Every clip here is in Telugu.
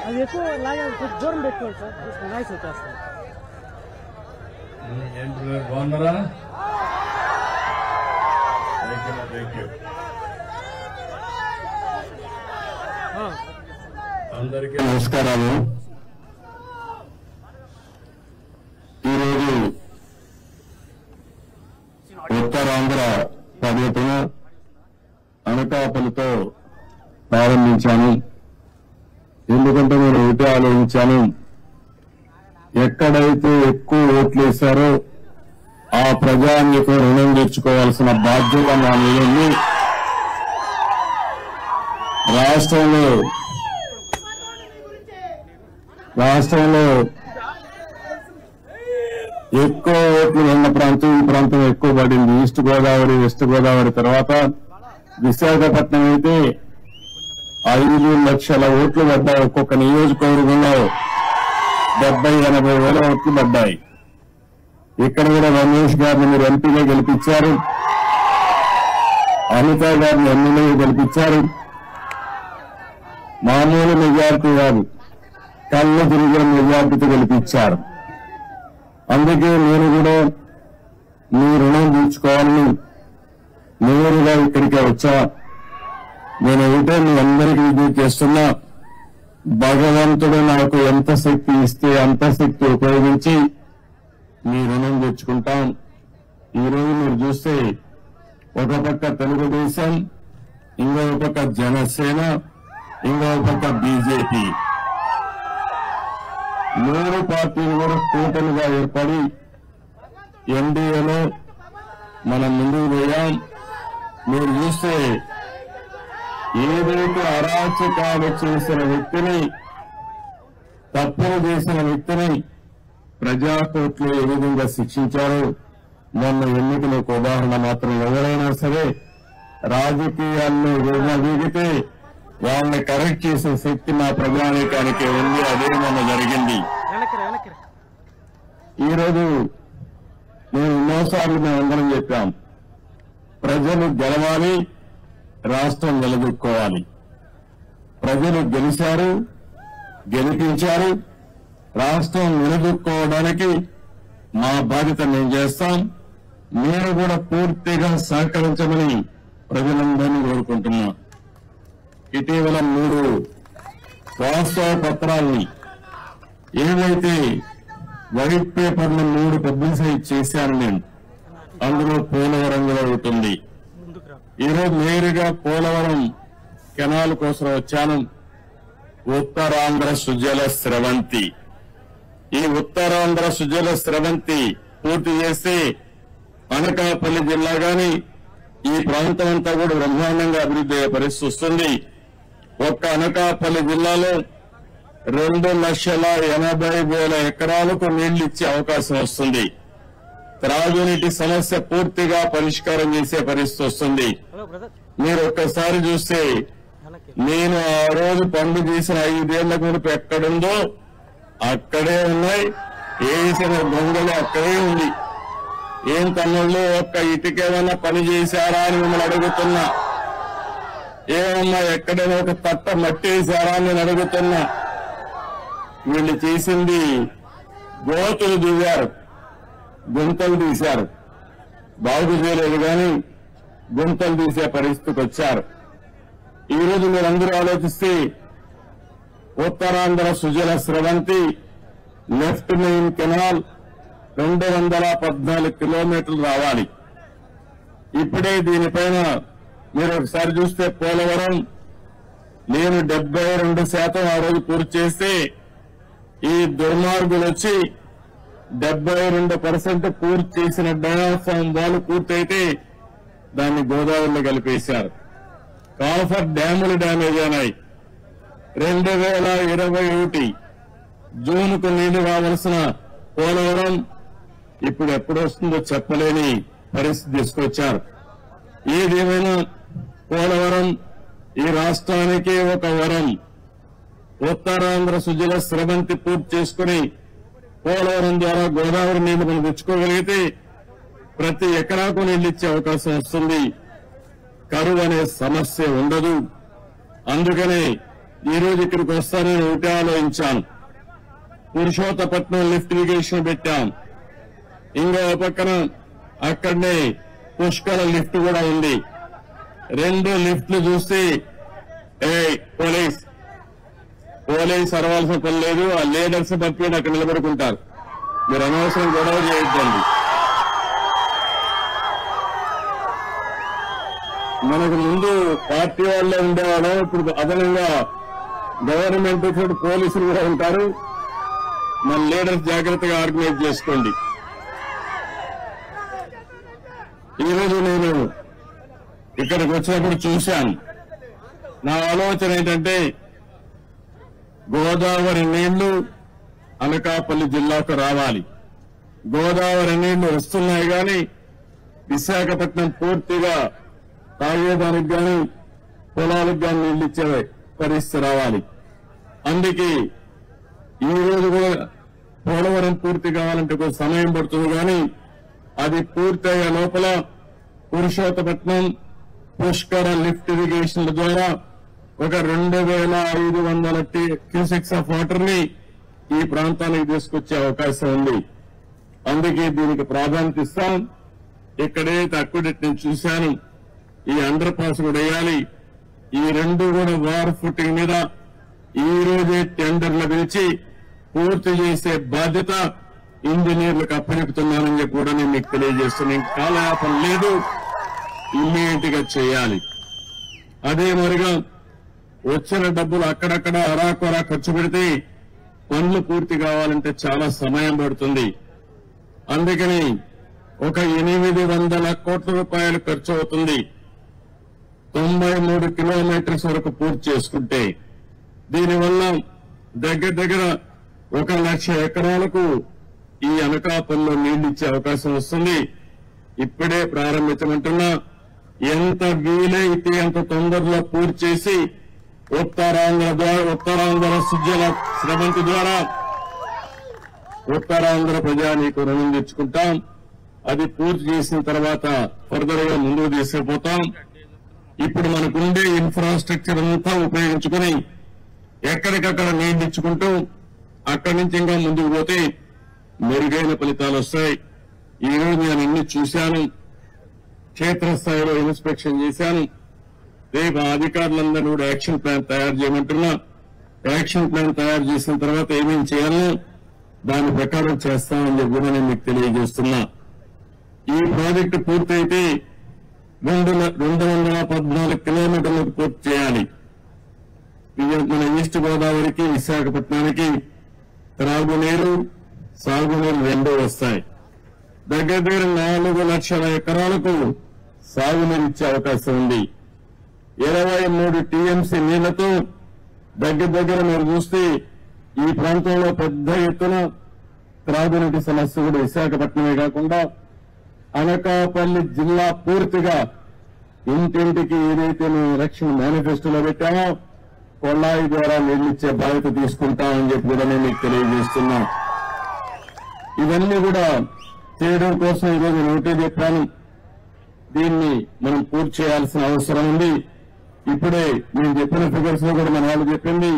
అది ఎక్కువ లాగా కొంచెం దూరం పెట్టుకోండి సార్, నాయిస్ వచ్చేస్తుంది. బాగున్నారా? అందరికీ నమస్కారాలు. ఈరోజు ఉత్తరాంధ్ర పర్యటన అనకాపల్లితో ప్రారంభించాను. ఎందుకంటే నేను ఒకటే ఆలోచించాను, ఎక్కడైతే ఎక్కువ ఓట్లు వేశారో ఆ ప్రజానికి రుణం తెచ్చుకోవాల్సిన బాధ్యత నా మీద ఉంది. రాష్ట్రంలో ఎక్కువ ఓట్లు ఉన్న ప్రాంతం ఈ ప్రాంతం ఎక్కువ పడింది. ఈస్ట్ గోదావరి, వెస్ట్ గోదావరి తర్వాత విశాఖపట్నం అయితే 5 లక్షల ఓట్లు పడ్డాయి. ఒక్కొక్క నియోజకవర్గంలో 70-80 వేల ఓట్లు పడ్డాయి. ఇక్కడ కూడా రమేష్ గారిని మీరు ఎంపీగా గెలిపించారు, అనిత గారిని ఎమ్మెల్యేగా గెలిపించారు. మామూలు మెజార్టీ కాదు, కళ్ళు తిరిగిన మెజార్టీతో గెలిపించారు. అందుకే నేను కూడా మీ రుణం తీర్చుకోవాలని నేరుగా ఇక్కడికే వచ్చా. నేను ఒకటే మీ అందరికీ విజ్ఞప్తి చేస్తున్నా, భగవంతుడు నాకు ఎంత శక్తి ఇస్తే అంత శక్తి ఉపయోగించి మీ రుణం తెచ్చుకుంటాం. ఈరోజు మీరు చూస్తే ఒక పక్క తెలుగుదేశం, ఇంకో పక్క జనసేన, ఇంకో పక్క బీజేపీ, 3 పార్టీలు కూడా కూటమిగా ఏర్పడి ఎన్డీఏలో మనం ముందుకు పోయాం. మీరు చూస్తే ఏదైతే అరాచకాలు చేసిన వ్యక్తిని, తప్పులు చేసిన వ్యక్తిని ప్రజాకోర్టులో ఏ విధంగా శిక్షించారో మొన్న ఎన్నికల ఒక ఉదాహరణ మాత్రం. ఎవరైనా సరే రాజకీయాల్లో వీగితే వాళ్ళని కరెక్ట్ చేసే శక్తి మా ప్రజానీకానికి ఉంది. అదే మొన్న జరిగింది. ఈరోజు నేను ఎన్నోసార్లు మేమందరం చెప్పాం, ప్రజలు గెలవాలి, రాష్ట్రం నిలదొక్కోవాలి. ప్రజలు గెలిచారు, గెలిపించారు. రాష్ట్రం నిలదొక్కోవడానికి మా బాధ్యత మేము చేస్తాం. మీరు కూడా పూర్తిగా సహకరించమని ప్రజలందరినీ కోరుకుంటున్నా. ఇటీవల 3 వాస్తవ పత్రాల్ని ఏదైతే వైట్ పేపర్ను 3 పబ్లిసైజ్ చేశాను నేను, అందులో పోలవరం కూడా ఉంటుంది. ఈరోజు నేరుగా పోలవరం కెనాల్ కోసం వచ్చాను. ఉత్తరాంధ్ర సుజల స్రవంతి, ఈ ఉత్తరాంధ్ర సుజల స్రవంతి పూర్తి చేస్తే అనకాపల్లి జిల్లా గాని ఈ ప్రాంతం అంతా కూడా బ్రహ్మాండంగా అభివృద్ధి అయ్యే పరిస్థితి వస్తుంది. ఒక్క అనకాపల్లి జిల్లాలో 2,80,000 ఎకరాలకు నీళ్లు ఇచ్చే అవకాశం వస్తుంది. త్రాగునీటి సమస్య పూర్తిగా పరిష్కారం చేసే పరిస్థితి వస్తుంది. మీరు ఒక్కసారి చూస్తే నేను ఆ రోజు పండు తీసిన 5 ఏళ్ల మునుపు ఎక్కడుందో అక్కడే ఉన్నాయి, వేసిన దొంగలు అక్కడే ఉంది. ఏం తమ్ముళ్ళు ఒక్క ఇటుకేమైనా పని చేశారా అని మిమ్మల్ని అడుగుతున్నా. ఏమన్నా ఎక్కడైనా ఒక తట్ట మట్టి వేశారా అని నేను అడుగుతున్నా. వీళ్ళు చేసింది గోతులు దిగారు, గుంతలు తీశారు. బాగు చేయలేదు కానీ గుంతలు తీసే పరిస్థితికి వచ్చారు. ఈరోజు మీరందరూ ఆలోచిస్తే Uttarandhra Sujala Sravanthi left main canal 214 కిలోమీటర్లు రావాలి. ఇప్పుడే దీనిపైన మీరు ఒకసారి చూస్తే పోలవరం నేను 72% ఆ రోజు పూర్తి చేస్తే ఈ దుర్మార్గులు వచ్చి 72% పూర్తి చేసిన డయాఫ్రామ్ వాల్ పూర్తయితే దాన్ని గోదావరిలో కలిపేశారు. కాల్ఫర్ డ్యాములు డ్యామేజ్ అయినాయి. 2021 జూన్కు నీళ్లు రావాల్సిన పోలవరం ఇప్పుడు ఎప్పుడు వస్తుందో చెప్పలేని పరిస్థితి తీసుకొచ్చారు. ఏదేమైనా పోలవరం ఈ రాష్ట్రానికి ఒక వరం. ఉత్తరాంధ్ర సుజల స్రవంతి పూర్తి చేసుకుని పోలవరం ద్వారా గోదావరి నీళ్లు మనం తెచ్చుకోగలిగితే ప్రతి ఎకరాకు నీళ్లు ఇచ్చే అవకాశం వస్తుంది. కరువు అనే సమస్య ఉండదు. అందుకనే ఈ రోజు ఇక్కడికి వస్తానని ఒకటే ఆలోచించాను. పురుషోత్తపట్నం లిఫ్ట్ ఇరిగేషన్ పెట్టాం. ఇంకో పక్కన అక్కడనే పుష్కర లిఫ్ట్ కూడా ఉంది. 2 లిఫ్ట్లు చూస్తే పోలీస్ అరవాల్సిన పని లేదు. ఆ లీడర్స్ పంపి అక్కడ నిలబడుకుంటారు. మీరు అనవసరం గొడవ చేయొద్దండి. మనకు ముందు పార్టీ వాళ్ళే ఉండేవాళ్ళం. ఇప్పుడు అదనంగా గవర్నమెంట్ పోలీసులు కూడా ఉంటారు. మన లీడర్స్ జాగ్రత్తగా ఆర్గనైజ్ చేసుకోండి. ఈరోజు నేను ఇక్కడికి వచ్చినప్పుడు చూశాను. నా ఆలోచన ఏంటంటే గోదావరి నీళ్లు అనకాపల్లి జిల్లాకు రావాలి. గోదావరి నీళ్లు వస్తున్నాయి కానీ విశాఖపట్నం పూర్తిగా తాగేదానికి కానీ పొలాలకు కానీ నీళ్లు ఇచ్చే పరిస్థితి రావాలి. అందుకే ఈ రోజు కూడా పోలవరం పూర్తి కావాలంటే కొంచెం సమయం పడుతుంది. కానీ అది పూర్తయ్యే లోపల పురుషోత్తపట్నం పుష్కర లిఫ్ట్ ఇరిగేషన్ల ద్వారా ఒక 2500 క్యూసెక్స్ ఆఫ్ వాటర్ ని ఈ ప్రాంతానికి తీసుకొచ్చే అవకాశం ఉంది. అందుకే దీనికి ప్రాధాన్యత ఇస్తాం. ఇక్కడైతే అక్కుడెట్ నేను చూశాను. ఈ అండర్ పాస్ కూడా వేయాలి. ఈ 2 కూడా వార్ ఫుటింగ్ మీద ఈ రోజే టెండర్లు పిలిచి పూర్తి చేసే బాధ్యత ఇంజనీర్లకు అప్పచెపుతున్నానని చెప్పి కూడా నేను మీకు తెలియజేస్తున్నాను. కాలయాపన లేదు, ఇమ్మీడియట్ గా చేయాలి. అదే మరిగా వచ్చిన డబ్బులు అక్కడక్కడ అరాకొరా ఖర్చు పెడితే పనులు పూర్తి కావాలంటే చాలా సమయం పడుతుంది. అందుకని ఒక 800 కోట్ల రూపాయలు ఖర్చు అవుతుంది 93 కిలోమీటర్స్ వరకు పూర్తి చేసుకుంటే. దీనివల్ల దగ్గర 1,00,000 ఎకరాలకు ఈ అనకాపల్లిలో నీళ్లు ఇచ్చే అవకాశం వస్తుంది. ఇప్పుడే ప్రారంభించమంటున్నా. ఎంత వీలైతే అంత తొందరలో పూర్తి చేసి ఉత్తరాంధ్ర సుజల శ్రవంతి ద్వారా ఉత్తరాంధ్ర ప్రజానీకు రుణం తెచ్చుకుంటాం. అది పూర్తి చేసిన తర్వాత ఫర్దర్ గా ముందుకు తీసుకుపోతాం. ఇప్పుడు మనకుండే ఇన్ఫ్రాస్ట్రక్చర్ అంతా ఉపయోగించుకుని ఎక్కడికక్కడ నీళ్లు ఇచ్చుకుంటూ అక్కడి నుంచి ఇంకా ముందుకు పోతే మెరుగైన ఫలితాలు వస్తాయి. ఈ రోజు నేను అన్ని చూశాను. క్షేత్రస్థాయిలో ఇన్స్పెక్షన్ చేశాను. రేపు అధికారులందరూ కూడా యాక్షన్ ప్లాన్ తయారు చేయమంటున్నా. యాక్షన్ ప్లాన్ తయారు చేసిన తర్వాత ఏమేమి చేయాలో దాని ప్రకారం చేస్తామని చెప్పి కూడా నేను మీకు తెలియజేస్తున్నా. ఈ ప్రాజెక్టు పూర్తయితే 214 కిలోమీటర్లకు పూర్తి చేయాలి. మన ఈస్ట్ గోదావరికి విశాఖపట్నానికి త్రాగునీరు సాగునీరు 2 వస్తాయి. దగ్గర 4 లక్షల ఎకరాలకు సాగునీరు ఇచ్చే అవకాశం ఉంది. 23 టీఎంసీ నీళ్లతో దగ్గర మీరు చూస్తే ఈ ప్రాంతంలో పెద్ద ఎత్తున త్రాగునీటి సమస్య కూడా విశాఖపట్నమే కాకుండా అనకాపల్లి జిల్లా పూర్తిగా ఇంటింటికి ఏదైతే మేము ఎలక్షన్ మేనిఫెస్టోలో పెట్టామో కొల్లాయి ద్వారా నీళ్లిచ్చే బాధ్యత తీసుకుంటామని చెప్పి కూడా నేను మీకు తెలియజేస్తున్నాం. ఇవన్నీ కూడా చేయడం కోసం ఈరోజు నోటే చెప్పాను. దీన్ని మనం పూర్తి చేయాల్సిన అవసరం ఉంది. ఇప్పుడే నేను చెప్పిన ఫిగర్స్ లో కూడా మన వాళ్ళు చెప్పింది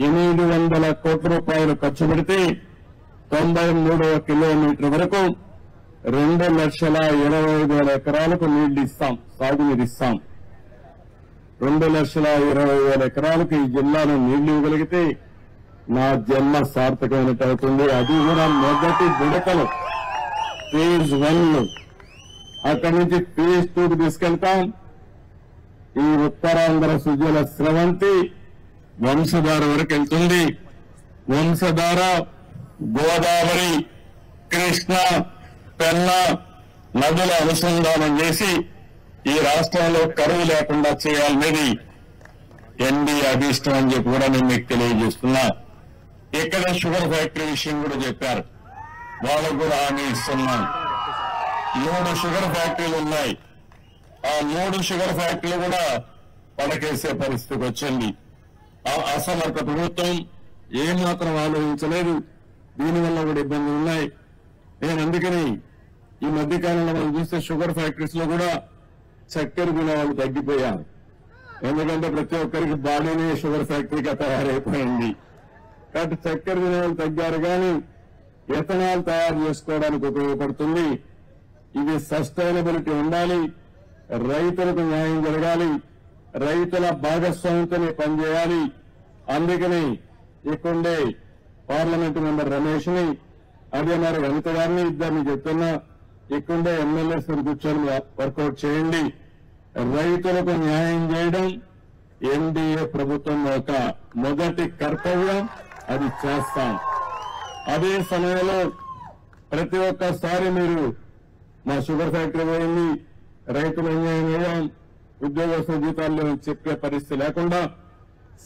800 కోట్ల రూపాయలు ఖర్చు పెడితే 93వ కిలోమీటర్ వరకు 2,20,000 ఎకరాలకు నీళ్లు ఇస్తాం, సాగునీరు ఇస్తాం. 2,20,000 ఎకరాలకు ఈ జిల్లాలో నీళ్లు ఇవ్వగలిగితే నా జన్మ సార్థకమైనట్టు అవుతుంది. అది కూడా మొదటి విడతలు ఫేజ్ 1. అక్కడి నుంచి ఫేజ్ 2కు తీసుకెళ్తాం. ఈ ఉత్తరాంధ్ర సుజల స్రవంతి వంశధార వరకు వెళ్తుంది. వంశధార గోదావరి, కృష్ణ, పెన్నా నదుల అనుసంధానం చేసి ఈ రాష్ట్రంలో కరువు లేకుండా చేయాలనేది ఎన్డీఏ అభీష్టం అని చెప్పి కూడా నేను మీకు తెలియజేస్తున్నా. ఇక్కడ షుగర్ ఫ్యాక్టరీ విషయం కూడా చెప్పారు. వాళ్ళకు కూడా హామీ ఇస్తున్నాను. 3 షుగర్ ఫ్యాక్టరీలు ఉన్నాయి. ఆ 3 షుగర్ ఫ్యాక్టరీలు కూడా పడకేసే పరిస్థితికి వచ్చింది. ఆ అసమర్థ ప్రభుత్వం ఏమాత్రం ఆలోచించలేదు. దీనివల్ల కూడా ఇబ్బందులు ఉన్నాయి. నేను అందుకని ఈ మధ్య కాలంలో మనం చూస్తే షుగర్ ఫ్యాక్టరీస్ లో కూడా చక్కెర తినే వాళ్ళు తగ్గిపోయారు. ఎందుకంటే ప్రతి ఒక్కరికి బాడీనే షుగర్ ఫ్యాక్టరీగా తయారైపోయింది. కాబట్టి చక్కెర తినే వాళ్ళు తగ్గారు, కానీ ఎథనాల్ తయారు చేసుకోవడానికి ఉపయోగపడుతుంది. ఇది సస్టైనబిలిటీ ఉండాలి, రైతులకు న్యాయం జరగాలి, రైతుల భాగస్వామ్యంతోనే పనిచేయాలి. అందుకని ఇక్కడే పార్లమెంటు మెంబర్ రమేష్ ని, అదే మరి అనిత గారిని ఇద్దరిని చెప్తున్నా, ఇక్కడే ఎమ్మెల్యేస్ కూర్చొని వర్కౌట్ చేయండి. రైతులకు న్యాయం చేయడం ఎన్డీఏ ప్రభుత్వం యొక్క మొదటి కర్తవ్యం, అది చేస్తాం. అదే సమయంలో ప్రతి ఒక్కసారి మీరు మా షుగర్ ఫ్యాక్టరీ పోయింది, రైతులు అన్యాయం చేయడం, ఉద్యోగస్తుల జీతాల్లో చెప్పే పరిస్థితి లేకుండా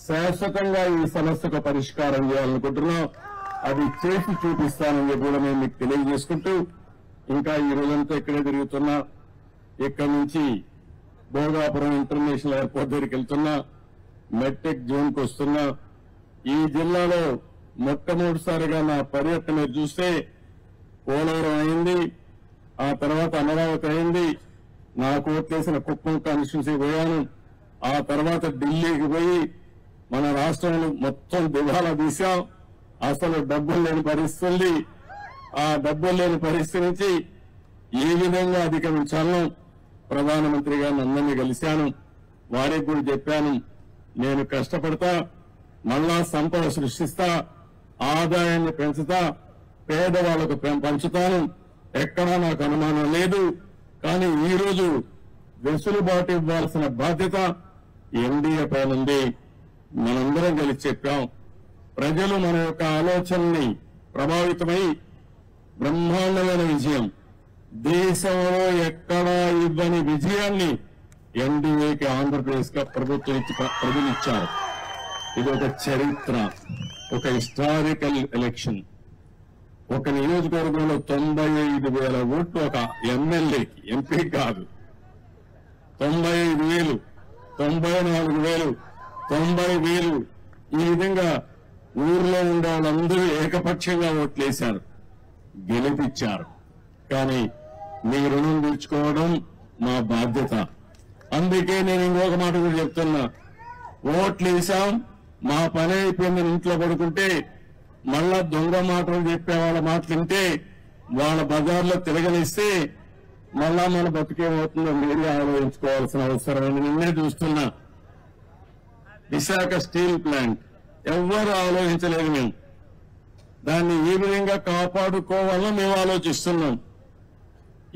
శాశ్వతంగా ఈ సమస్యకు పరిష్కారం చేయాలనుకుంటున్నాం. అది చేసి చూపిస్తానని చెప్పి కూడా మేము మీకు తెలియజేసుకుంటూ, ఇంకా ఈ రోజంతా ఇక్కడే తిరుగుతున్నా, ఇక్కడి నుంచి భోగాపురం ఇంటర్నేషనల్ ఎయిర్పోర్ట్ దగ్గరికి వెళ్తున్నా, మెట్రిక్ జోన్ కు వస్తున్నా. ఈ జిల్లాలో మొట్టమొదటిసారిగా నా పర్యటన మీరు చూస్తే పోలవరం అయింది, ఆ తర్వాత అమరావతి అయింది, నాకు ఓట్లేసిన కుప్పం కాన్స్టిట్యూన్సీ పోయాను, ఆ తర్వాత ఢిల్లీకి పోయి మన రాష్ట్రంలో మొత్తం దివాలా తీశాం. అసలు డబ్బులు లేని పరిస్థితి, ఆ డబ్బులు లేని పరిస్థితి నుంచి ఏ విధంగా అధిగమించాలో ప్రధానమంత్రి గారిని అందరినీ కలిశాను. వారికి కూడా చెప్పాను, నేను కష్టపడతా, మళ్ళా సంపద సృష్టిస్తా, ఆదాయాన్ని పెంచుతా, పేదవాళ్లకు పంచుతాను, ఎక్కడా నాకు అనుమానం లేదు. కానీ ఈ రోజు వెసులుబాటు ఇవ్వాల్సిన బాధ్యత ఎన్డీఏ పైన ఉంది. మనందరం కలిసి చెప్పాం, ప్రజలు మన యొక్క ఆలోచనని ప్రభావితమై బ్రహ్మాండమైన విజయం, దేశంలో ఎక్కడా ఇవ్వని విజయాన్ని ఎన్డీఏకి ఆంధ్రప్రదేశ్ గా ప్రభుత్వం ప్రజలు ఇచ్చారు. ఇది ఒక చరిత్ర, ఒక హిస్టారికల్ ఎలక్షన్. ఒక నియోజకవర్గంలో 95,000 ఓట్లు ఒక ఎమ్మెల్యేకి, ఎంపీ కాదు. 95,000, 94,000, 90,000 ఈ విధంగా ఊర్లో ఉండే వాళ్ళందరూ ఏకపక్షంగా ఓట్లేశారు, గెలిపించారు. కానీ మీ రుణం తీర్చుకోవడం మా బాధ్యత. అందుకే నేను ఇంకొక మాట కూడా చెప్తున్నా, ఓట్లేసాం, మా పని అయిపోయిందని ఇంట్లో పడుకుంటే మళ్ళా దొంగ మాటలు చెప్పే వాళ్ళ మాటలు వింటే, వాళ్ళ బజార్లో తిరగనిస్తే మళ్ళా మన బతికేమవుతుందో మీరే ఆలోచించుకోవాల్సిన అవసరం ఉంది. నిన్నే చూస్తున్నా, విశాఖ స్టీల్ ప్లాంట్ ఎవ్వరూ ఆలోచించలేదు. మేము దాన్ని ఏ విధంగా కాపాడుకోవాలో మేము ఆలోచిస్తున్నాం.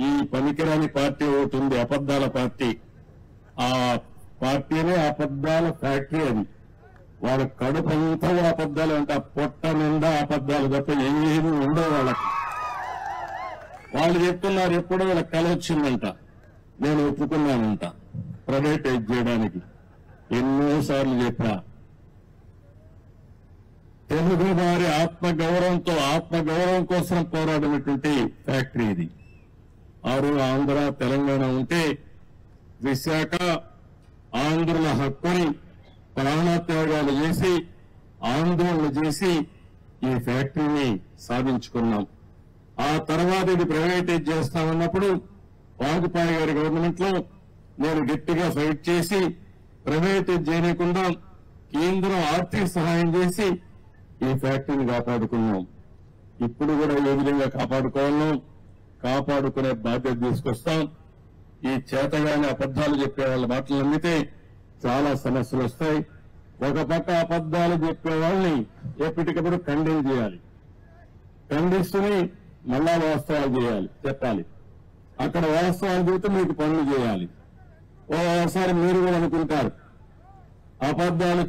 ఈ పనికిరాని పార్టీ ఒకటి ఉంది, అబద్దాల పార్టీ. ఆ పార్టీనే అబద్దాల ఫ్యాక్టరీ. అది వాళ్ళ కడుపు అంతా అబద్దాలు అంటే, పొట్ట నిండా అబద్దాలు తప్ప ఏమీ ఉండవు వాళ్ళకి. వాళ్ళు చెప్తున్నారు, ఎప్పుడో వీళ్ళకి కల వచ్చిందంట, నేను ఒప్పుకున్నానంట ప్రైవేటైజ్ చేయడానికి. ఎన్నోసార్లు చెప్పా, తెలుగు వారి ఆత్మగౌరవం కోసం పోరాడినటువంటి ఫ్యాక్టరీ ఇది. ఆరు ఆంధ్ర తెలంగాణ ఉంటే విశాఖ ఆంధ్రుల హక్కుని ప్రాణత్యాగాలు చేసి ఆందోళన చేసి ఈ ఫ్యాక్టరీని సాధించుకున్నాం. ఆ తర్వాత ఇది ప్రైవేటైజ్ చేస్తామన్నప్పుడు వాజ్పేయి గారి గవర్నమెంట్ లో నేను గట్టిగా ఫైట్ చేసి ప్రైవేటైజ్ చేయకుండా కేంద్రం ఆర్థిక సహాయం చేసి ఈ ఫ్యాక్టరీని కాపాడుకున్నాం. ఇప్పుడు కూడా ఏ విధంగా కాపాడుకునే బాధ్యత తీసుకొస్తాం. ఈ చేతగానే అబద్దాలు చెప్పే వాళ్ళ మాటలు నమ్మితే చాలా సమస్యలు వస్తాయి. ఒక పక్క అబద్దాలు చెప్పే వాళ్ళని ఎప్పటికప్పుడు ఖండన చేయాలి, ఖండిస్తూనే మళ్ళా వాస్తవాలు చెప్పాలి. అక్కడ వాస్తవాలు చెబితే మీకు పనులు చేయాలి. ఓసారి మీరు కూడా అనుకుంటారు, అబద్దాలు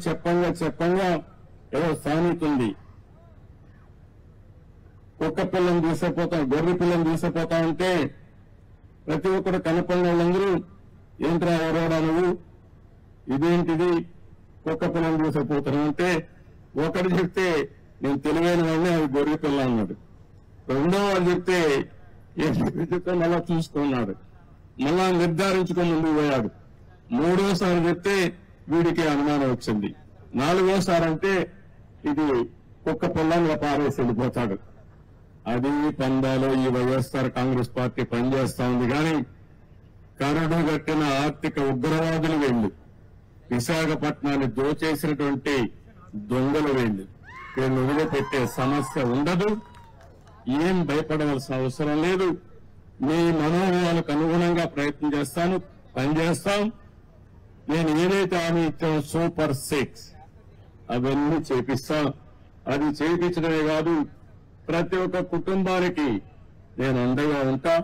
చెప్పంగా ఏదో సామెత ఉంది, కుక్క పిల్లని తీసుకుపోతాం, గొర్రె పిల్లని తీసుకుపోతా ఉంటే ప్రతి ఒక్కరు కనపడిన వాళ్ళందరూ ఏంట్రా ఎవరోడా నువ్వు, ఇదేంటిది కుక్క పిల్లని తీసుకుపోతాను అంటే, ఒకటి చెప్తే నేను తెలివైన వాడిని, అది గొర్రె పిల్ల అన్నాడు. రెండో వాడు చెప్తే చెప్తే మళ్ళా చూసుకున్నాడు, మళ్ళా నిర్ధారించుకొని ముందుకు పోయాడు. మూడోసారి చెప్తే వీడికి అనుమానం వచ్చింది. నాలుగోసారి అంటే ఇది కుక్క పిల్లని పారేసి వెళ్ళిపోతాడు. అది పందాలో ఈ వైఎస్ఆర్ కాంగ్రెస్ పార్టీ పనిచేస్తా ఉంది కానీ కరడు కట్టిన ఆర్థిక ఉగ్రవాదులు వెళ్లి విశాఖపట్నాన్ని దోచేసినటువంటి దొంగలు వెళ్లి వీళ్ళు వదిలిపెట్టే సమస్య ఉండదు. ఏం భయపడవలసిన అవసరం లేదు. మీ మనోభావాలకు అనుగుణంగా ప్రయత్నం చేస్తాను, పనిచేస్తాం. నేను ఏదైతే హామీ ఇచ్చానో సూపర్ 6 అవన్నీ చేపిస్తాం. అది చేయించడమే కాదు, ప్రతి ఒక్క కుటుంబానికి నేను అండగా ఉంటా.